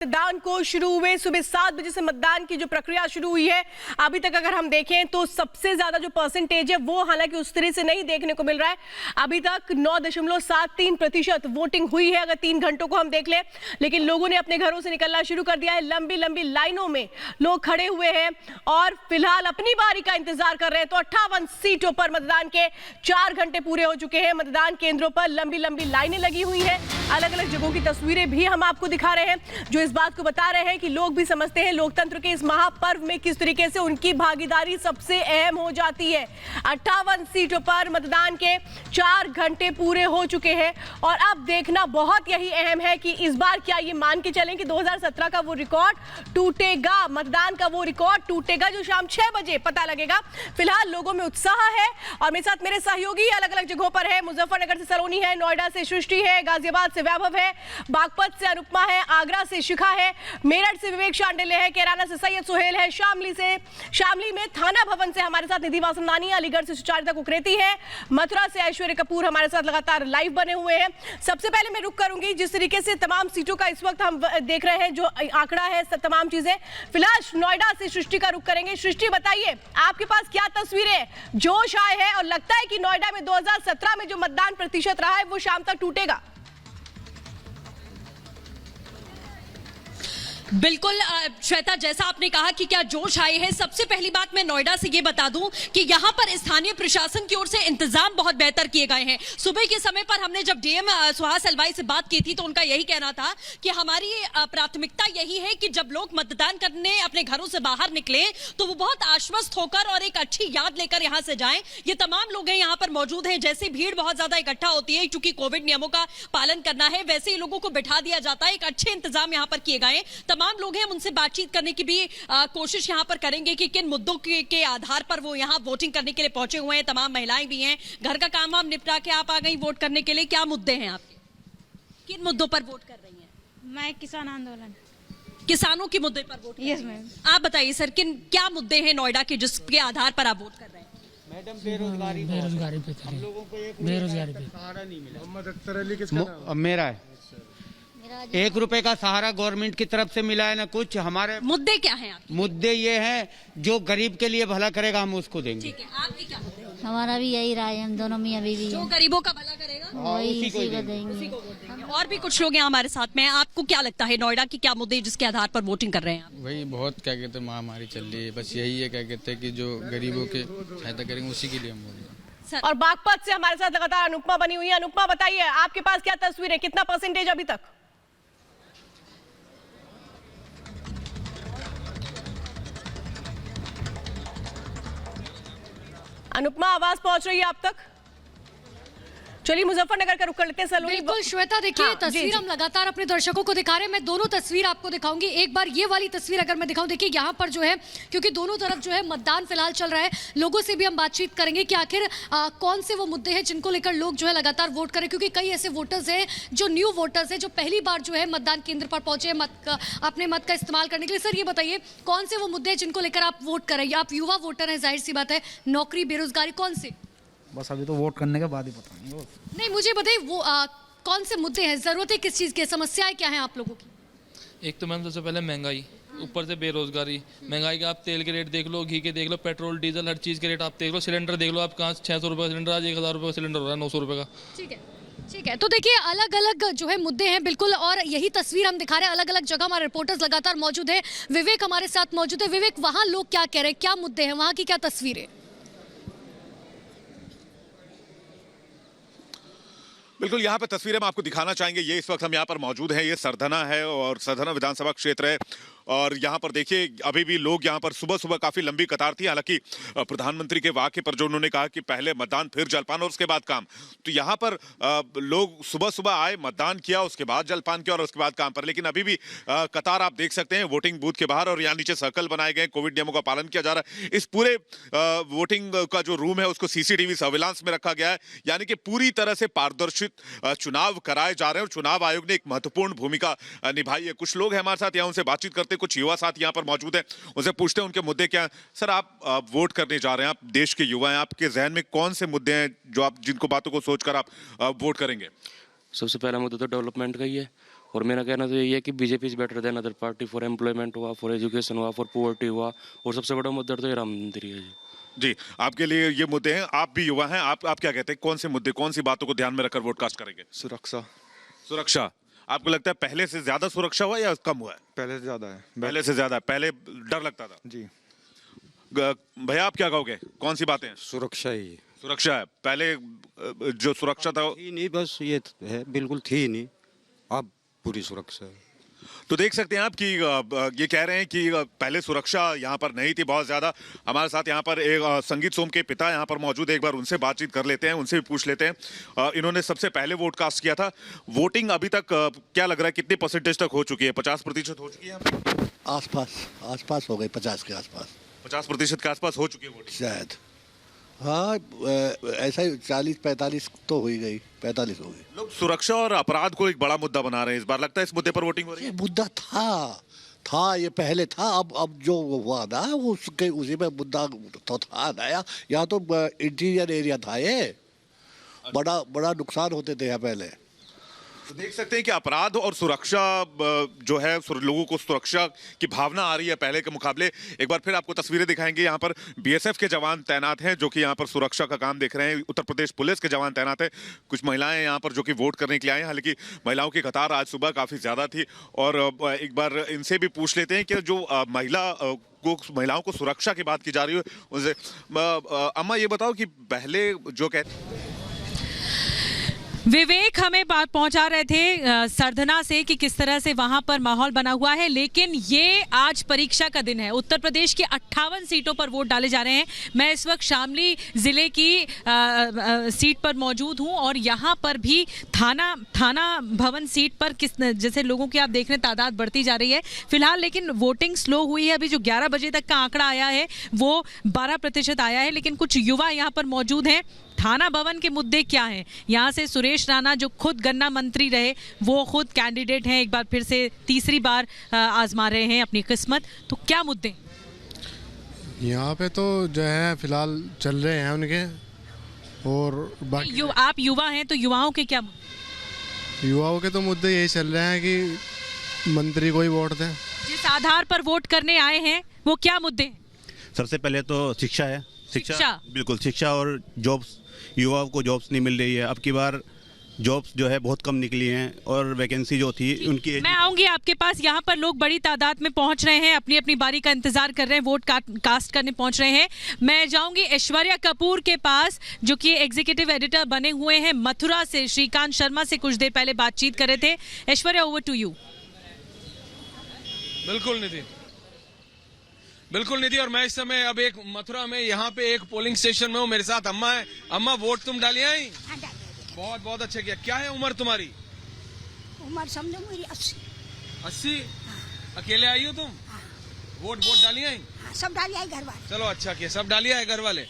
मतदान को शुरू हुए सुबह 7 बजे से मतदान की जो प्रक्रिया शुरू हुई है, अभी तक अगर हम देखें तो सबसे ज्यादा जो परसेंटेज है वो हालांकि उस तरह से नहीं देखने को मिल रहा है। अभी तक 9.73% वोटिंग हुई है अगर 3 घंटों को हम देख लें, लेकिन लोगों ने अपने घरों से निकलना शुरू कर दिया है। लंबी लंबी लाइनों में लोग खड़े हुए हैं और फिलहाल अपनी बारी का इंतजार कर रहे हैं। तो 58 सीटों पर मतदान के 4 घंटे पूरे हो चुके हैं। मतदान केंद्रों पर लंबी लंबी लाइनें लगी हुई हैं। अलग अलग जगहों की तस्वीरें भी हम आपको दिखा रहे हैं, जो इस बात को बता रहे हैं कि लोग भी समझते हैं लोकतंत्र के इस महापर्व में किस तरीके से उनकी भागीदारी सबसे अहम हो जाती है। 58 सीटों पर मतदान के 4 घंटे पूरे हो चुके हैं और अब देखना बहुत यही अहम है कि इस बार क्या ये मान के चलें कि 2017 का वो रिकॉर्ड टूटेगा, मतदान का वो रिकॉर्ड टूटेगा जो शाम 6 बजे पता लगेगा। फिलहाल लोगों में उत्साह है और मेरे साथ मेरे सहयोगी अलग अलग जगहों पर है। मुजफ्फरनगर से सलोनी है, नोएडा से सृष्टि है, गाजियाबाद से वैभव है, बागपत से अनुपमा है, आगरा से शिखा है, मेरठ से विवेक शांडिल्य है, कैराना से सैयद सुहेल है, शामली में थाना भवन से हमारे साथ निधि वासनानी, अलीगढ़ से सुचारिता कुकरेती है, मथुरा से ऐश्वर्य कपूर हमारे साथ लगातार लाइव बने हुए हैं। सबसे पहले मैं रुक करूंगी जिस तरीके से तमाम सीटों का इस वक्त हम देख रहे हैं, जो आंकड़ा है तमाम चीजें। फिलहाल नोएडा से सृष्टि का रुख करेंगे। सृष्टि, बताइए आपके पास क्या तस्वीरें, जोश आए है और लगता है कि नोएडा में 2017 में जो मतदान प्रतिशत रहा है वो शाम तक टूटेगा? बिल्कुल श्वेता, जैसा आपने कहा कि क्या जोश आए हैं, सबसे पहली बात मैं नोएडा से ये बता दूं कि यहां पर स्थानीय प्रशासन की ओर से इंतजाम बहुत बेहतर किए गए हैं। सुबह के समय पर हमने जब डीएम सुहास अलवाई से बात की थी तो उनका यही कहना था कि हमारी प्राथमिकता यही है कि जब लोग मतदान करने अपने घरों से बाहर निकले तो वो बहुत आश्वस्त होकर और एक अच्छी याद लेकर यहां से जाएं। ये तमाम लोग हैं यहाँ पर मौजूद हैं। जैसे भीड़ बहुत ज्यादा इकट्ठा होती है, चूंकि कोविड नियमों का पालन करना है, वैसे ही लोगों को बिठा दिया जाता है। एक अच्छे इंतजाम यहाँ पर किए गए। तमाम लोग हैं, उनसे बातचीत करने की भी कोशिश यहां पर करेंगे कि किन मुद्दों के आधार पर वो यहां वोटिंग करने के लिए पहुंचे हुए हैं। तमाम महिलाएं भी हैं, घर का काम वाम निपटा के आप आ गई वोट करने के लिए। क्या मुद्दे हैं आपके, किन मुद्दों पर वोट कर रही हैं? मैं किसान आंदोलन, किसानों के मुद्दे पर वोट। Yes ma'am. आप बताइए सर, क्या मुद्दे हैं नोएडा के जिसके आधार पर आप वोट कर रहे हैं? मैडम, बेरोजगारी पे हम लोगों को एक बेरोजगारी पे सहारा नहीं मिला। मोहम्मद अख्तर अली किसका नाम? अब मेरा है। 1 रुपए का सहारा गवर्नमेंट की तरफ से मिला है ना कुछ। हमारे मुद्दे क्या हैं आपके? मुद्दे ये हैं, जो गरीब के लिए भला करेगा हम उसको देंगे। ठीक है, आपके क्या मुद्दे हैं? हमारा भी यही राय है, हम दोनों में अभी भी जो गरीबों का भला करेगा वही उसी को उसी को देंगे। देंगे। और भी कुछ लोग यहाँ हमारे साथ में हैं। आपको क्या लगता है नोएडा की क्या मुद्दे जिसके आधार पर वोटिंग कर रहे हैं आप? वही बहुत क्या कहते हैं, महामारी चल रही है, बस यही है क्या कहते हैं कि जो गरीबों के सहायता करेंगे उसी के लिए हम वोट। और बागपत से हमारे साथ लगातार अनुपमा बनी हुई है। अनुपमा, बताइए आपके पास क्या तस्वीर है, कितना परसेंटेज अभी तक? अनुपमा, आवाज पहुंच रही है आप तक? चलिए मुजफ्फरनगर का रुख कर लेते हैं। सलोनी, बिल्कुल श्वेता, देखिए हाँ, तस्वीर हम लगातार अपने दर्शकों को दिखा रहे हैं। मैं दोनों तस्वीर आपको दिखाऊंगी। एक बार ये वाली तस्वीर अगर मैं दिखाऊं, देखिए यहाँ पर जो है, क्योंकि दोनों तरफ जो है मतदान फिलहाल चल रहा है, लोगों से भी हम बातचीत करेंगे कि आखिर कौन से वो मुद्दे हैं जिनको लेकर लोग जो है लगातार वोट करें, क्योंकि कई ऐसे वोटर्स हैं जो न्यू वोटर्स हैं, जो पहली बार जो है मतदान केंद्र पर पहुंचे अपने मत का इस्तेमाल करने के लिए। सर ये बताइए, कौन से वो मुद्दे हैं जिनको लेकर आप वोट करें? आप युवा वोटर हैं, जाहिर सी बात है, नौकरी, बेरोजगारी, कौन से? बस अभी तो वोट करने के बाद ही बताएंगे। नहीं, मुझे बताइए वो कौन से मुद्दे हैं, जरूरत है किस चीज़ की, समस्याएं क्या हैं आप लोगों की? एक तो मैम सबसे पहले महंगाई, ऊपर से बेरोजगारी। महंगाई का आप तेल के रेट देख लो, घी के देख लो, पेट्रोल डीजल हर चीज़ के रेट आप देख लो, सिलेंडर देख लो, आप कहाँ 600 रुपये का सिलेंडर, आज 1000 रुपये का सिलेंडर हो रहा है, 900 रुपये का। ठीक है, तो देखिए अलग अलग जो है मुद्दे हैं बिल्कुल, और यही तस्वीर हम दिखा रहे हैं। अलग अलग जगह हमारे रिपोर्टर्स लगातार मौजूद है। विवेक हमारे साथ मौजूद है। विवेक, वहाँ लोग क्या कह रहे हैं, क्या मुद्दे हैं, वहाँ की क्या तस्वीर है? बिल्कुल, यहाँ पे तस्वीरें हम आपको दिखाना चाहेंगे। ये इस वक्त हम यहाँ पर मौजूद हैं, ये सरधना है और सरधना विधानसभा क्षेत्र है। और यहाँ पर देखिए अभी भी लोग यहाँ पर सुबह सुबह काफी लंबी कतार थी। हालांकि प्रधानमंत्री के वाक्य पर जो उन्होंने कहा कि पहले मतदान फिर जलपान और उसके बाद काम, तो यहाँ पर लोग सुबह सुबह आए, मतदान किया, उसके बाद जलपान किया और उसके बाद काम पर। लेकिन अभी भी कतार आप देख सकते हैं वोटिंग बूथ के बाहर, और यहाँ नीचे सर्कल बनाए गए, कोविड नियमों का पालन किया जा रहा है। इस पूरे वोटिंग का जो रूम है उसको सीसीटीवी सर्विलांस में रखा गया है, यानी कि पूरी तरह से पारदर्शित चुनाव कराए जा रहे हैं और चुनाव आयोग ने एक महत्वपूर्ण भूमिका निभाई है। कुछ लोग हैं हमारे साथ, यहाँ उनसे बातचीत करते, कुछ युवा साथ यहाँ पर मौजूद हैं, उनसे पूछते हैं उनके मुद्दे क्या हैं। सर, आप वोट करने जा रहे हैं, आप देश के युवा हैं, आपके जहन में कौन से मुद्दे हैं जो आप, जिनको बातों को सोचकर आप वोट करेंगे? सबसे पहला मुद्दा तो डेवलपमेंट का ही है, और मेरा कहना तो यही है कि BJP is better than other party. For employment हुआ, फॉर एजुकेशन हुआ, फॉर पॉवर्टी हुआ, और सबसे बड़ा मुद्दा तो ये राम मंदिर है जी। जी, आपके लिए ये मुद्दे हैं, आप भी युवा हैं, आप क्या कहते हैं, कौन से मुद्दे, कौन सी बातों को ध्यान में रखकर वोट कास्ट करेंगे? सुरक्षा। सुरक्षा, आपको लगता है पहले से ज्यादा सुरक्षा हुआ या कम हुआ है? पहले से ज्यादा है। पहले से ज्यादा, पहले डर लगता था जी। भैया आप क्या कहोगे, कौन सी बातें? सुरक्षा ही सुरक्षा है, पहले जो सुरक्षा था थी नहीं, बस ये है, बिल्कुल थी नहीं, अब पूरी सुरक्षा है। तो देख सकते हैं आप कि ये कह रहे हैं कि पहले सुरक्षा यहाँ पर नहीं थी बहुत ज्यादा। हमारे साथ यहाँ पर एक संगीत सोम के पिता यहाँ पर मौजूद है, एक बार उनसे बातचीत कर लेते हैं, उनसे भी पूछ लेते हैं। इन्होंने सबसे पहले वोट कास्ट किया था। वोटिंग अभी तक क्या लग रहा है, कितनी परसेंटेज तक हो चुकी है? 50% हो चुकी है? आसपास हो गई, 50 के आसपास, 50% के आसपास हो चुकी है वोटिंग शायद। हाँ, ऐसा ही 40-45 तो हो ही गई, 45 हो गई। लोग सुरक्षा और अपराध को एक बड़ा मुद्दा बना रहे हैं इस बार, लगता है इस मुद्दे पर वोटिंग हो रही है? ये मुद्दा था ये पहले था, अब जो हुआ ना उसके उसी में मुद्दा तो था नया। यहाँ तो इंटीरियर एरिया था, ये बड़ा नुकसान होते थे यहाँ पहले। तो देख सकते हैं कि अपराध और सुरक्षा जो है, लोगों को सुरक्षा की भावना आ रही है पहले के मुकाबले। एक बार फिर आपको तस्वीरें दिखाएंगे, यहाँ पर बीएसएफ के जवान तैनात हैं जो कि यहाँ पर सुरक्षा का काम देख रहे हैं। उत्तर प्रदेश पुलिस के जवान तैनात हैं। कुछ महिलाएं यहाँ पर जो कि वोट करने के लिए आए हैं, हालांकि महिलाओं की कतार आज सुबह काफी ज्यादा थी। और एक बार इनसे भी पूछ लेते हैं कि जो महिलाओं को सुरक्षा की बात की जा रही है उनसे। अम्मा ये बताओ कि पहले जो कहते विवेक हमें बात पहुंचा रहे थे सरधना से कि किस तरह से वहां पर माहौल बना हुआ है, लेकिन ये आज परीक्षा का दिन है। उत्तर प्रदेश की 58 सीटों पर वोट डाले जा रहे हैं। मैं इस वक्त शामली जिले की सीट पर मौजूद हूं और यहां पर भी थाना भवन सीट पर जैसे लोगों की आप देख रहे हैं तादाद बढ़ती जा रही है फिलहाल, लेकिन वोटिंग स्लो हुई है। अभी जो 11 बजे तक का आंकड़ा आया है वो 12% आया है, लेकिन कुछ युवा यहाँ पर मौजूद हैं। थाना भवन के मुद्दे क्या हैं? यहाँ से सुरेश राणा जो खुद गन्ना मंत्री रहे, वो खुद कैंडिडेट हैं, एक बार फिर से तीसरी बार आजमा रहे हैं अपनी किस्मत। तो क्या मुद्दे यहाँ पे तो जो है फिलहाल चल रहे हैं उनके, और बाकी आप युवा हैं तो युवाओं के क्या युवाओं के तो मुद्दे यही चल रहे हैं कि मंत्री को ही वोट दें। जिस आधार पर वोट करने आए हैं वो क्या मुद्दे हैं? सबसे पहले तो शिक्षा है। शिक्षा बिल्कुल, शिक्षा और जॉब्स, युवाओं को जॉब्स नहीं मिल रही है। अब की बार जॉब्स जो है बहुत कम निकली हैं और वैकेंसी जो थी उनकी। मैं आऊंगी आपके पास। यहाँ पर लोग बड़ी तादाद में पहुंच रहे हैं, अपनी अपनी बारी का इंतजार कर रहे हैं, वोट कास्ट करने पहुंच रहे हैं। मैं जाऊंगी ऐश्वर्या कपूर के पास जो कि एग्जीक्यूटिव एडिटर बने हुए हैं मथुरा से। श्रीकांत शर्मा से कुछ देर पहले बातचीत कर रहे थे। Aishwarya, over to you. बिल्कुल निधि, और मैं इस समय अब एक मथुरा में यहाँ पे एक पोलिंग स्टेशन में हूँ। मेरे साथ अम्मा है। अम्मा, वोट तुम डाली आई? बहुत बहुत अच्छा किया। क्या है उम्र तुम्हारी? उम्र समझो मेरी 80। 80? अकेले आई हो तुम? वोट डाली आई? सब डाली आई घर वाले। चलो अच्छा किया, सब डाली आई घर वाले।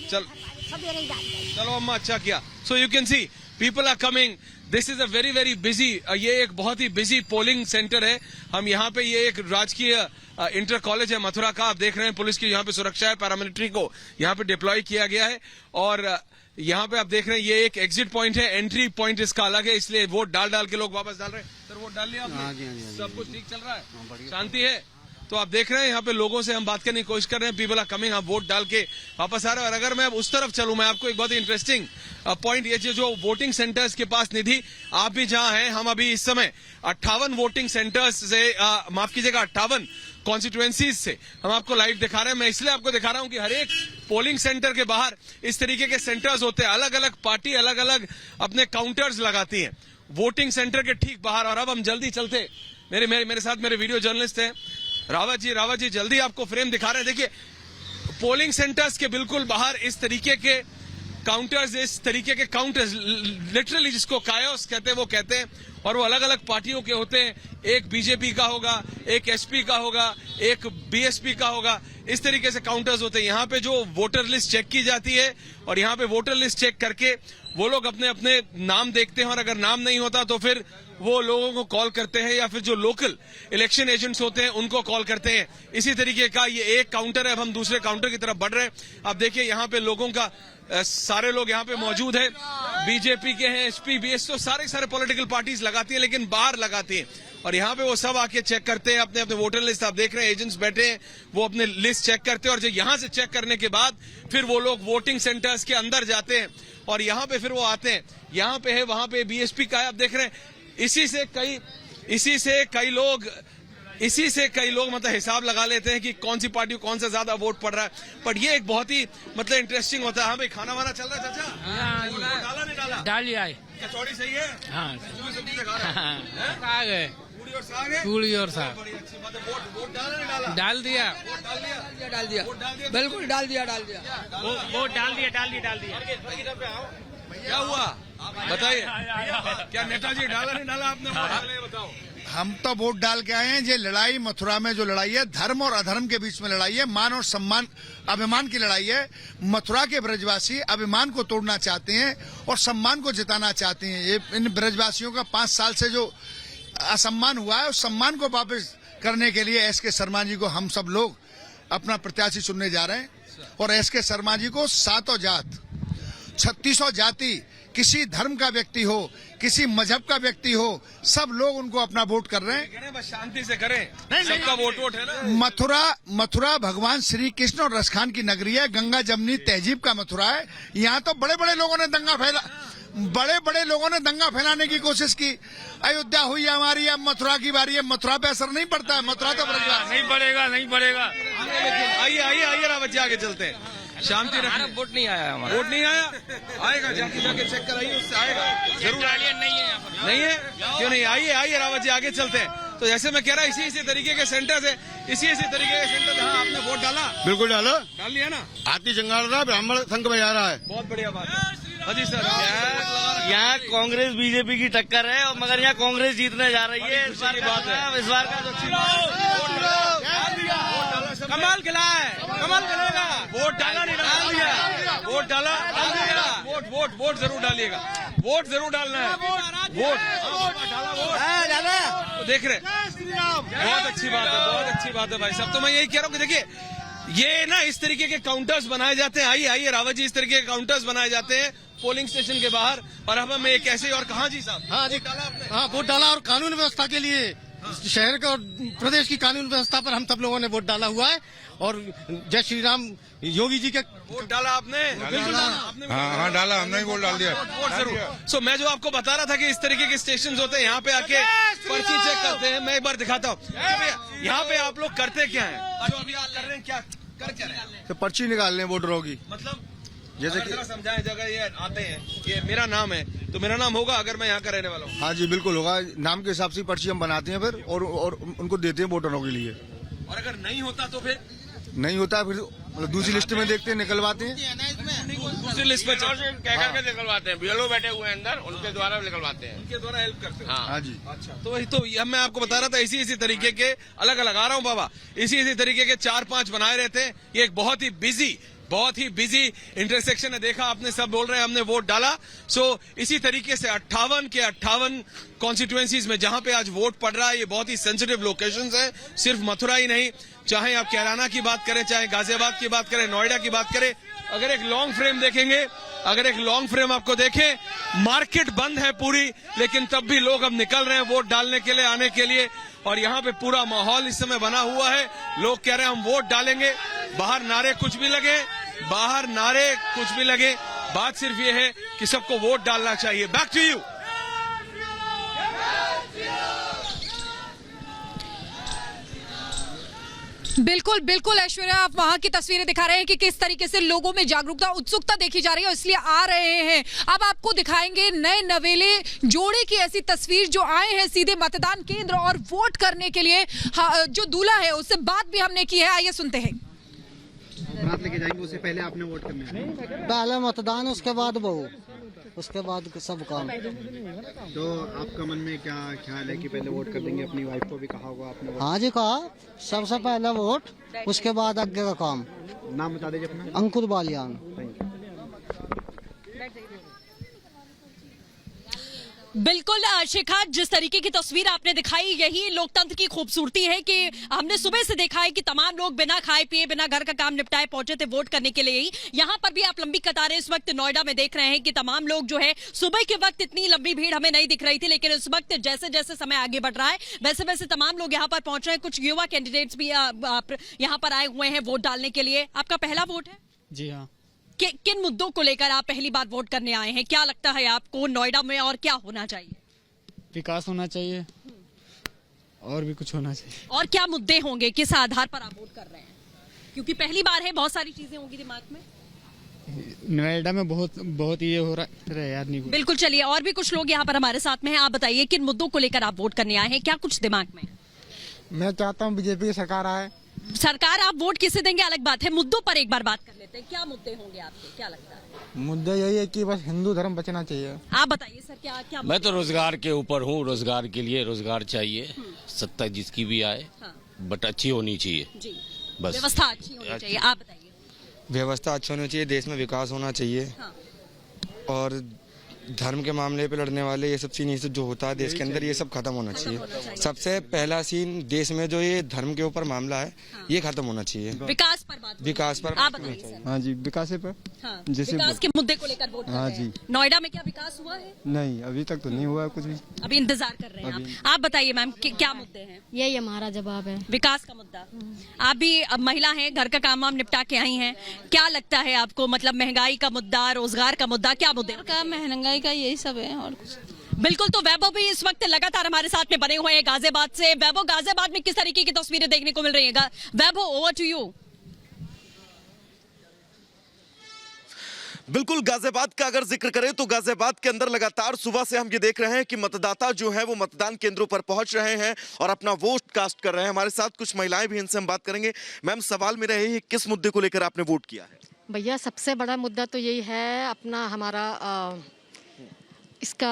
चलो अम्मा, अच्छा किया। So you can see people are coming. This is a very very busy, ये एक बहुत ही बिजी पोलिंग सेंटर है। हम यहाँ पे, ये एक राजकीय इंटर कॉलेज है मथुरा का। आप देख रहे हैं पुलिस की यहाँ पे सुरक्षा है, पैरामिलिट्री को यहाँ पे डिप्लॉय किया गया है। और यहाँ पे आप देख रहे हैं ये एक एग्जिट पॉइंट है, एंट्री पॉइंट इसका अलग है, इसलिए वोट डाल के लोग वापस डाल रहे हैं। सर, वोट डाल लिया आपने? सब कुछ ठीक चल रहा है, शांति है? तो आप देख रहे हैं यहाँ पे लोगों से हम बात करने की कोशिश कर रहे हैं। पीपल आर कमिंग, आप वोट डाल के वापस आ रहे हैं। और अगर मैं अब उस तरफ चलूं, मैं आपको एक बहुत ही इंटरेस्टिंग पॉइंट, ये जो वोटिंग सेंटर्स के पास, निधि आप भी जहां हैं, हम अभी इस समय 58 वोटिंग सेंटर्स से, माफ कीजिएगा 58 कॉन्स्टिट्यूएंसीज से हम आपको लाइव दिखा रहे हैं। मैं इसलिए आपको दिखा रहा हूं कि हर एक पोलिंग सेंटर के बाहर इस तरीके के सेंटर्स होते हैं। अलग अलग पार्टी अलग अलग अपने काउंटर्स लगाती है वोटिंग सेंटर के ठीक बाहर। और अब हम जल्दी चलते, मेरे साथ मेरे वीडियो जर्नलिस्ट हैं रावत जी जल्दी आपको फ्रेम दिखा रहे हैं। देखिए, पोलिंग सेंटर्स के बिल्कुल बाहर इस तरीके के काउंटर्स, लिटरली जिसको कायोस कहते हैं वो कहते हैं, और वो अलग अलग पार्टियों के होते हैं। एक बीजेपी का होगा, एक एसपी का होगा, एक बीएसपी का होगा। इस तरीके से काउंटर्स होते हैं। यहाँ पे जो वोटर लिस्ट चेक की जाती है, और यहाँ पे वोटर लिस्ट चेक करके वो लोग अपने अपने नाम देखते हैं, और अगर नाम नहीं होता तो फिर वो लोगों को कॉल करते हैं या फिर जो लोकल इलेक्शन एजेंट्स होते हैं उनको कॉल करते हैं। इसी तरीके का ये एक काउंटर है। अब हम दूसरे काउंटर की तरफ बढ़ रहे हैं। आप देखिए यहाँ पे लोगों का सारे लोग यहाँ पे मौजूद है। बीजेपी के हैं, एसपी, बीएस, तो सारे पॉलिटिकल पार्टीज लगाती हैं, लेकिन बाहर लगाती हैं। और यहाँ पे वो सब आके चेक करते हैं अपने अपने वोटर लिस्ट। आप देख रहे हैं एजेंट्स बैठे हैं, वो अपने लिस्ट चेक करते हैं और जो यहाँ से चेक करने के बाद फिर वो लोग वोटिंग सेंटर्स के अंदर जाते हैं और यहाँ पे फिर वो आते हैं। यहाँ पे है, वहां पे बीएसपी का है। आप देख रहे हैं इसी से कई लोग मतलब हिसाब लगा लेते हैं कि कौन सी पार्टी को कौन सा ज्यादा वोट पड़ रहा है। पर ये एक बहुत ही मतलब इंटरेस्टिंग होता है। हाँ भाई, खाना वाना चल रहा है चाचा? डाला नहीं डाला? डाल लिया है। कचौड़ी सही है? हाँ, सब्जी से खा रहा है? साग है, पूरी और साग है? पूरी और साग। बड़ी अच्छी बात है। वोट डाला नहीं डाला? डाल दिया, डाल दिया। बिल्कुल डाल दिया। वोट डाल दिया। क्या हुआ बताइए, क्या नेताजी डाला नहीं डाला आपने? बताओ। हम तो वोट डाल के आए हैं। ये लड़ाई मथुरा में जो लड़ाई है, धर्म और अधर्म के बीच में लड़ाई है, मान और सम्मान, अभिमान की लड़ाई है। मथुरा के ब्रजवासी अभिमान को तोड़ना चाहते हैं और सम्मान को जिताना चाहते हैं। ये इन ब्रजवासियों का 5 साल से जो असम्मान हुआ है, उस सम्मान को वापस करने के लिए एस के शर्मा जी को हम सब लोग अपना प्रत्याशी चुनने जा रहे हैं। और एस के शर्मा जी को 7 जात, 36 जाति, किसी धर्म का व्यक्ति हो, किसी मजहब का व्यक्ति हो, सब लोग उनको अपना वोट कर रहे हैं। बस शांति से करें, सबका वोट है ना। मथुरा भगवान श्री कृष्ण और रसखान की नगरी है। गंगा जमनी तहजीब का मथुरा है। यहाँ तो बड़े बड़े लोगों ने दंगा फैलाने की कोशिश की। अयोध्या हुई हमारी, अब मथुरा की बारी है। मथुरा पे असर नहीं पड़ता है। मथुरा तो नहीं पड़ेगा। आइए रावत जी, आगे चलते हैं। शांति रखिए। वोट नहीं आया हमारा। वोट नहीं आया? आएगा, जाके चेक कराइए, उससे आएगा जरूर। नहीं है? क्यों नहीं? आइए रावत जी, आगे चलते हैं। तो जैसे मैं कह रहा, इसी तरीके के सेंटर से, इसी तरीके के सेंटर। हाँ, आपने वोट डाला? बिल्कुल डाल लिया ना? हाथी जंगाल रहा, ब्राह्मण संघ बजा रहा है। बहुत बढ़िया बात है। हाजी सर, यहाँ कांग्रेस बीजेपी की टक्कर है, और मगर यहाँ कांग्रेस जीतने जा रही है। इस बार का तो अच्छी कमाल खिला है, कमाल खिलाएगा। वोट डाला नहीं डाला? वोट डाला? वोट जरूर डालिएगा। वोट जरूर डालना है। वोट डाला तो देख रहे। बहुत अच्छी बात है भाई साहब। तो मैं यही कह रहा हूँ कि देखिए, ये ना इस तरीके के काउंटर्स बनाए जाते हैं। आइए रावत जी, इस तरीके के काउंटर्स बनाए जाते हैं पोलिंग स्टेशन के बाहर। और अब हमें एक ऐसे और कहा जी साहब? हाँ जी, हाँ वोट डाला। और कानून व्यवस्था के लिए, शहर का और प्रदेश की कानून व्यवस्था पर हम सब लोगों ने वोट डाला हुआ है। और जय श्री राम योगी जी के। वोट डाला आपने? बिल्कुल डाला। हाँ डाला, हमने ही वोट डाल दिया। वोट जरूर। सो मैं जो आपको बता रहा था कि इस तरीके के स्टेशन होते हैं, यहाँ पे आके पर्ची चेक करते हैं। मैं एक बार दिखाता हूँ। यहाँ पे आप लोग करते क्या है? जो अभी आप कर रहे हैं, क्या कर क्या रहे हैं? तो पर्ची निकाल लें वोटरों की। मतलब जैसे कि समझाएं, जगह ये आते हैं, ये मेरा नाम है तो मेरा नाम होगा अगर मैं यहाँ का रहने वाला हूँ। हाँ जी बिल्कुल होगा। नाम के हिसाब से पर्ची हम बनाते हैं फिर, और उनको देते हैं वोटरों के लिए। और अगर नहीं होता तो फिर? नहीं होता फिर मतलब दूसरी लिस्ट में देखते हैं, निकलवाते हैं। दूसरी लिस्ट में कह करके निकलवाते हैं। बीएलओ बैठे हुए हैं अंदर, उनके द्वारा निकलवाते हैं। उनके द्वारा हेल्प करते हैं। हाँ जी। अच्छा, तो वही तो मैं आपको बता रहा था, इसी तरीके के अलग अलग आ रहा हूँ बाबा, इसी तरीके के 4-5 बनाए रहते हैं। ये एक बहुत ही बिजी इंटरसेक्शन है। देखा आपने, सब बोल रहे हैं हमने वोट डाला। सो इसी तरीके से 58 के 58 कॉन्स्टिट्यूएंसीज में जहां पे आज वोट पड़ रहा है, ये बहुत ही सेंसिटिव लोकेशंस हैं। सिर्फ मथुरा ही नहीं, चाहे आप कैराना की बात करें, चाहे गाजियाबाद की बात करें, नोएडा की बात करें। अगर एक लॉन्ग फ्रेम देखेंगे, अगर एक लॉन्ग फ्रेम आपको देखें, मार्केट बंद है पूरी, लेकिन तब भी लोग अब निकल रहे हैं वोट डालने के लिए, आने के लिए। और यहाँ पे पूरा माहौल इस समय बना हुआ है। लोग कह रहे हैं हम वोट डालेंगे। बाहर नारे कुछ भी लगे, बात सिर्फ ये है कि सबको वोट डालना चाहिए। Back to you. बिल्कुल ऐश्वर्या, आप वहां की तस्वीरें दिखा रहे हैं कि किस तरीके से लोगों में जागरूकता, उत्सुकता देखी जा रही है, इसलिए आ रहे हैं। अब आपको दिखाएंगे नए नवेले जोड़े की ऐसी तस्वीर जो आए हैं सीधे मतदान केंद्र और वोट करने के लिए। जो दूल्हा है उससे बात भी हमने की है, आइए सुनते हैं। बारात लेके जाएंगे, उससे पहले आपने वोट करना है। पहले मतदान, उसके बाद बहू, उसके बाद सब काम। तो आपका मन में क्या ख्याल है कि पहले वोट कर देंगे? अपनी वाइफ को भी कहा होगा आपने? हाँ जी कहा, सबसे पहले वोट, उसके बाद आगे का काम। नाम बता दीजिए अपना। अंकुर बालियान। बिल्कुल शिखा, जिस तरीके की तस्वीर आपने दिखाई, यही लोकतंत्र की खूबसूरती है कि हमने सुबह से देखा है कि तमाम लोग बिना खाए पिए, बिना घर का काम निपटाए पहुंचे थे वोट करने के लिए ही। यहाँ पर भी आप लंबी कतारें इस वक्त नोएडा में देख रहे हैं कि तमाम लोग जो है, सुबह के वक्त इतनी लंबी भीड़ हमें नहीं दिख रही थी, लेकिन इस वक्त जैसे जैसे समय आगे बढ़ रहा है वैसे वैसे तमाम लोग यहाँ पर पहुंच रहे हैं। कुछ युवा कैंडिडेट्स भी यहाँ पर आए हुए हैं वोट डालने के लिए। आपका पहला वोट है? जी हाँ। किन मुद्दों को लेकर आप पहली बार वोट करने आए हैं? क्या लगता है आपको नोएडा में और क्या होना चाहिए? विकास होना चाहिए और भी कुछ होना चाहिए। और क्या मुद्दे होंगे, किस आधार पर आप वोट कर रहे हैं? क्योंकि पहली बार है, बहुत सारी चीजें होंगी दिमाग में। नोएडा में बहुत ये हो रहा है यार, नहीं बिल्कुल। चलिए, और भी कुछ लोग यहाँ पर हमारे साथ में हैं। आप बताइए किन मुद्दों को लेकर आप वोट करने आए हैं, क्या कुछ दिमाग में? मैं चाहता हूँ बीजेपी की सरकार आए। सरकार आप वोट किसे देंगे अलग बात है, मुद्दों पर एक बार बात कर लेते हैं। क्या मुद्दे होंगे आपके, क्या लगता है? मुद्दा यही है कि बस हिंदू धर्म बचना चाहिए। आप बताइए सर, क्या मैं तो रोजगार के ऊपर हूँ, रोजगार के लिए रोजगार चाहिए, सत्ता जिसकी भी आए बट अच्छी होनी चाहिए जी। बस व्यवस्था अच्छी होनी चाहिए। आप बताइए। व्यवस्था अच्छी होनी चाहिए, देश में विकास होना चाहिए और धर्म के मामले पे लड़ने वाले ये सब सीन जो होता है देश के अंदर, ये सब खत्म होना चाहिए। सबसे पहला सीन देश में जो ये धर्म के ऊपर मामला है ये खत्म होना चाहिए। विकास पर बात, विकास पर। आप बताइए। हाँ जी, विकास पर। हाँ, जैसे विकास के मुद्दे को लेकर वोट कर रहे हैं। नोएडा में क्या विकास हुआ है? नहीं, अभी तक तो नहीं हुआ कुछ भी, अभी इंतजार कर रहे हैं आप बताइए मैम, क्या मुद्दे हैं? यही हमारा जवाब है, विकास का मुद्दा। आप भी अब महिला हैं, घर का काम वाम निपटा के आई हैं, क्या लगता है आपको, मतलब महंगाई का मुद्दा, रोजगार का मुद्दा, क्या मुद्दे? महंगाई का यही सब है और कुछ। बिल्कुल। तो वैभव भी इस वक्त लगातार हमारे साथ में बने हुए हैं गाजियाबाद से। वैभव, गाजियाबाद में किस तरीके की तस्वीरें देखने को मिल रही है? वैभव, ओवर टू यू। बिल्कुल, गाजियाबाद का अगर जिक्र करें तो गाजियाबाद के अंदर लगातार सुबह से हम ये देख रहे हैं कि मतदाता जो है वो मतदान केंद्रों पर पहुंच रहे हैं और अपना वोट कास्ट कर रहे हैं। हमारे साथ कुछ महिलाएं भी, इनसे हम बात करेंगे। मैम, सवाल मेरा यही है, किस मुद्दे को लेकर आपने वोट किया है? भैया, सबसे बड़ा मुद्दा तो यही है अपना हमारा इसका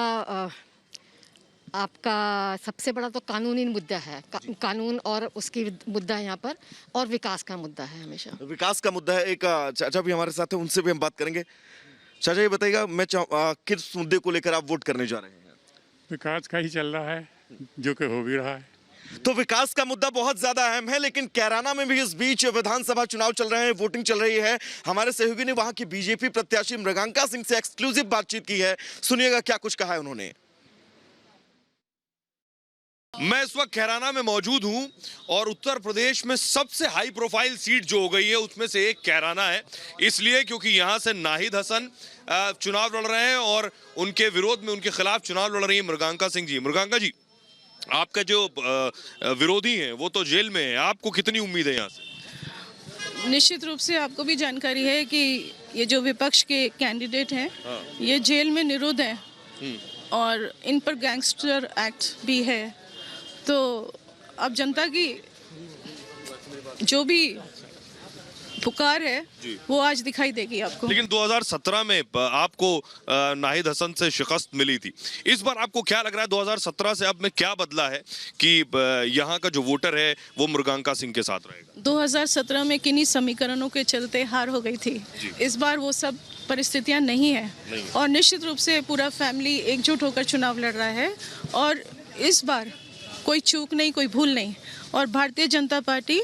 आपका सबसे बड़ा तो कानूनी मुद्दा है, कानून और उसकी मुद्दा है यहाँ पर, और विकास का मुद्दा है हमेशा। विकास का मुद्दा है। एक चाचा भी हमारे साथ है, उनसे भी हम बात करेंगे। चाचा, ये बताइएगा, मैं किस मुद्दे को लेकर आप वोट करने जा रहे हैं? विकास का ही चल रहा है, जो कि हो भी रहा है। तो विकास का मुद्दा बहुत ज्यादा अहम है, लेकिन कैराना में भी इस बीच विधानसभा चुनाव चल रहे हैं, वोटिंग चल रही है। हमारे सहयोगी ने वहां की बीजेपी प्रत्याशी मृगांका सिंह से एक्सक्लूसिव बातचीत की है, सुनिएगा क्या कुछ कहा है उन्होंने। मैं इस वक्त कैराना में मौजूद हूं और उत्तर प्रदेश में सबसे हाई प्रोफाइल सीट जो हो गई है उसमें से एक कैराना है, इसलिए क्योंकि यहां से नाहिद हसन चुनाव लड़ रहे हैं और उनके विरोध में, उनके खिलाफ चुनाव लड़ रही है मृगांका सिंह जी। मृगांका जी, आपका जो विरोधी हैं वो तो जेल में है, आपको कितनी उम्मीद है यहाँ से? निश्चित रूप से आपको भी जानकारी है कि ये जो विपक्ष के कैंडिडेट हैं ये जेल में निरुद्ध हैं और इन पर गैंगस्टर एक्ट भी है। तो अब जनता की जो भी पुकार है वो आज दिखाई देगी आपको। लेकिन 2017 में आपको नाहिद हसन से शिकस्त मिली थी, इस बार आपको क्या लग रहा है 2017 से अब में क्या बदला है कि यहाँ का जो वोटर है वो मृगांका सिंह के साथ रहेगा? 2017 में किन्हीं समीकरणों के चलते हार हो गई थी, इस बार वो सब परिस्थितियां नहीं है और निश्चित रूप से पूरा फैमिली एकजुट होकर चुनाव लड़ रहा है और इस बार कोई चूक नहीं, कोई भूल नहीं और भारतीय जनता पार्टी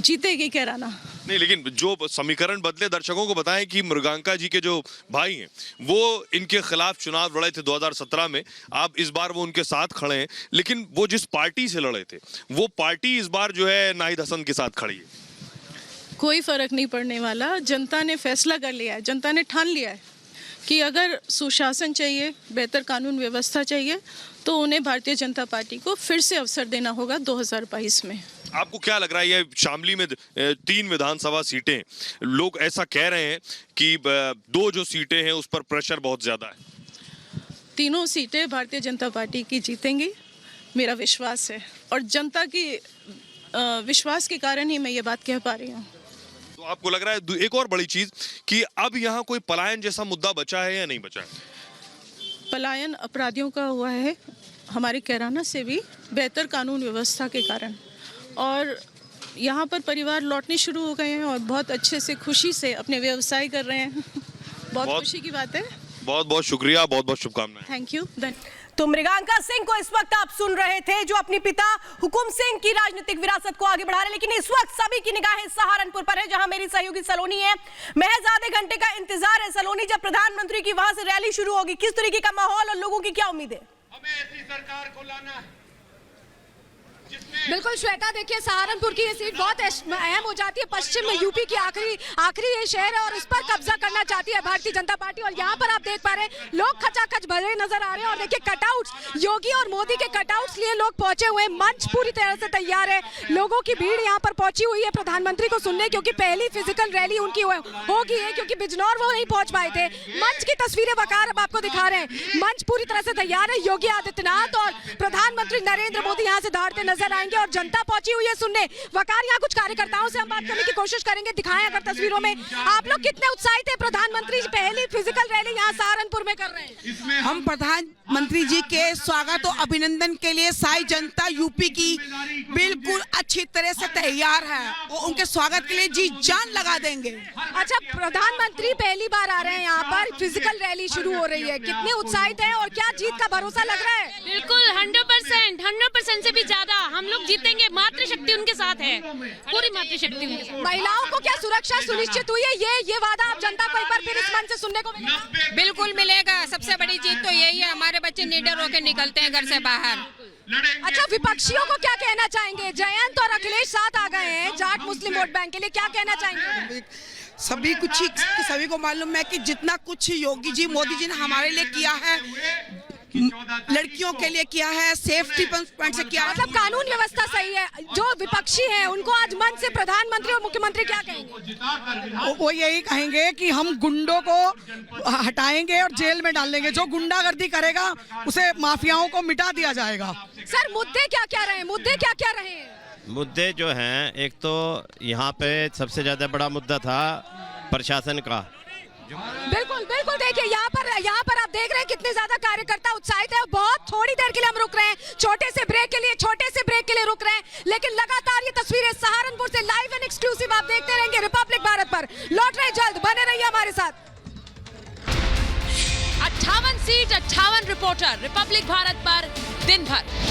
जीतेगी कैराना। नहीं, लेकिन जो समीकरण बदले, दर्शकों को बताएं कि मृगांका जी के जो भाई हैं वो इनके खिलाफ चुनाव लड़े थे 2017 में, अब इस बार वो उनके साथ खड़े हैं, लेकिन वो जिस पार्टी से लड़े थे वो पार्टी इस बार जो है नाहिद हसन के साथ खड़ी है। कोई फर्क नहीं पड़ने वाला, जनता ने फैसला कर लिया है, जनता ने ठान लिया है कि अगर सुशासन चाहिए, बेहतर कानून व्यवस्था चाहिए तो उन्हें भारतीय जनता पार्टी को फिर से अवसर देना होगा 2022 में। आपको क्या लग रहा है, ये शामली में 3 विधानसभा सीटें, लोग ऐसा कह रहे हैं कि 2 जो सीटें हैं उस पर प्रेशर बहुत ज्यादा है? तीनों सीटें भारतीय जनता पार्टी की जीतेंगी, मेरा विश्वास है और जनता की विश्वास के कारण ही मैं ये बात कह पा रही हूँ। तो आपको लग रहा है एक और बड़ी चीज कि अब यहाँ कोई पलायन जैसा मुद्दा बचा है या नहीं बचा है? पलायन अपराधियों का हुआ है हमारे कैराना से भी बेहतर कानून व्यवस्था के कारण और यहाँ पर परिवार लौटने शुरू हो गए हैं और बहुत अच्छे से, खुशी से अपने व्यवसाय कर रहे हैं। बहुत खुशी की बात है। बहुत बहुत शुक्रिया, बहुत बहुत शुभकामनाएं। Thank you. तो मृगांका सिंह को इस वक्त आप सुन रहे थे, जो अपने पिता हुकुम सिंह की राजनीतिक विरासत को आगे बढ़ा रहे हैं। लेकिन इस वक्त सभी की निगाहें सहारनपुर पर है, जहां मेरी सहयोगी सलोनी है। महज आधे घंटे का इंतजार है सलोनी, जब प्रधानमंत्री की वहां से रैली शुरू होगी। किस तरीके का माहौल और लोगों की क्या उम्मीद है? हमें ऐसी सरकार को लाना है। बिल्कुल श्वेता, देखिए सहारनपुर की ये सीट बहुत अहम हो जाती है। पश्चिम में यूपी की आखिरी ये शहर है और इस पर कब्जा करना चाहती है भारतीय जनता पार्टी। और यहाँ पर आप देख पा रहे हैं लोग खचाखच भरे नजर आ रहे हैं। और देखिए कटआउट्स, योगी और मोदी के कटआउट्स लिए लोग पहुंचे हुए हैं। मंच पूरी तरह से तैयार है, लोगों की भीड़ यहाँ पर पहुंची हुई है प्रधानमंत्री को सुनने, क्योंकि पहली फिजिकल रैली उनकी होगी है, क्योंकि बिजनौर वो नहीं पहुंच पाए थे। मंच की तस्वीरें वकार अब आपको दिखा रहे हैं। मंच पूरी तरह से तैयार है। योगी आदित्यनाथ और प्रधानमंत्री नरेंद्र मोदी यहाँ से दौड़ते नजर आएंगे और जनता पहुंची हुई है सुनने। वकार, यहाँ कुछ कार्यकर्ताओं से हम बात करने की कोशिश करेंगे। दिखाएं अगर तस्वीरों में आप लोग कितने उत्साहित हैं। प्रधानमंत्री पहली फिजिकल रैली यहाँ सहारनपुर में कर रहे हैं। हम प्रधानमंत्री जी के स्वागत और अभिनंदन के लिए सारी जनता यूपी की बिल्कुल अच्छी तरह से तैयार है और उनके स्वागत के लिए जी जान लगा देंगे। अच्छा, प्रधानमंत्री पहली बार आ रहे हैं यहाँ पर, फिजिकल रैली शुरू हो रही है, कितने उत्साहित हैं और क्या जीत का भरोसा लग रहा है? बिल्कुल 100% से भी ज्यादा हम लोग जीतेंगे। मातृशक्ति उनके साथ है, पूरी मातृशक्ति उनके साथ। महिलाओं को क्या सुरक्षा सुनिश्चित हुई है? ये वादा आप जनता को एक बार फिर इस मंच से सुनने को मिलेगा? बिल्कुल मिलेगा। सबसे बड़ी जीत तो यही है, हमारे बच्चे निडर होकर निकलते हैं घर से बाहर। अच्छा, विपक्षियों को क्या कहना चाहेंगे? जयंत और अखिलेश साथ आ गए हैं जाट मुस्लिम वोट बैंक के लिए, क्या कहना चाहेंगे? सभी को मालूम है कि जितना कुछ योगी जी मोदी जी ने हमारे लिए किया है, लड़कियों के लिए किया है, सेफ्टी पॉइंट से किया है, मतलब कानून व्यवस्था सही है। जो विपक्षी हैं उनको आज मंच से प्रधानमंत्री और मुख्यमंत्री क्या कहेंगे? वो यही कहेंगे कि हम गुंडों को हटाएंगे और जेल में डाल देंगे। जो गुंडागर्दी करेगा उसे माफियाओं को मिटा दिया जाएगा। सर, मुद्दे क्या क्या रहे? मुद्दे जो हैं, एक तो यहाँ पे सबसे ज्यादा बड़ा मुद्दा था प्रशासन का। बिल्कुल देखिए यहाँ पर आप देख रहे हैं कितने ज्यादा कार्यकर्ता उत्साहित है। बहुत थोड़ी देर के लिए हम रुक रहे हैं, छोटे से ब्रेक के लिए रुक रहे हैं, लेकिन लगातार ये तस्वीरें सहारनपुर से लाइव एंड एक्सक्लूसिव आप देखते रहेंगे रिपब्लिक भारत पर। लौट रहे जल्द, बने रहिए हमारे साथ। 58 सीट 58 रिपोर्टर रिपब्लिक भारत पर दिन भर।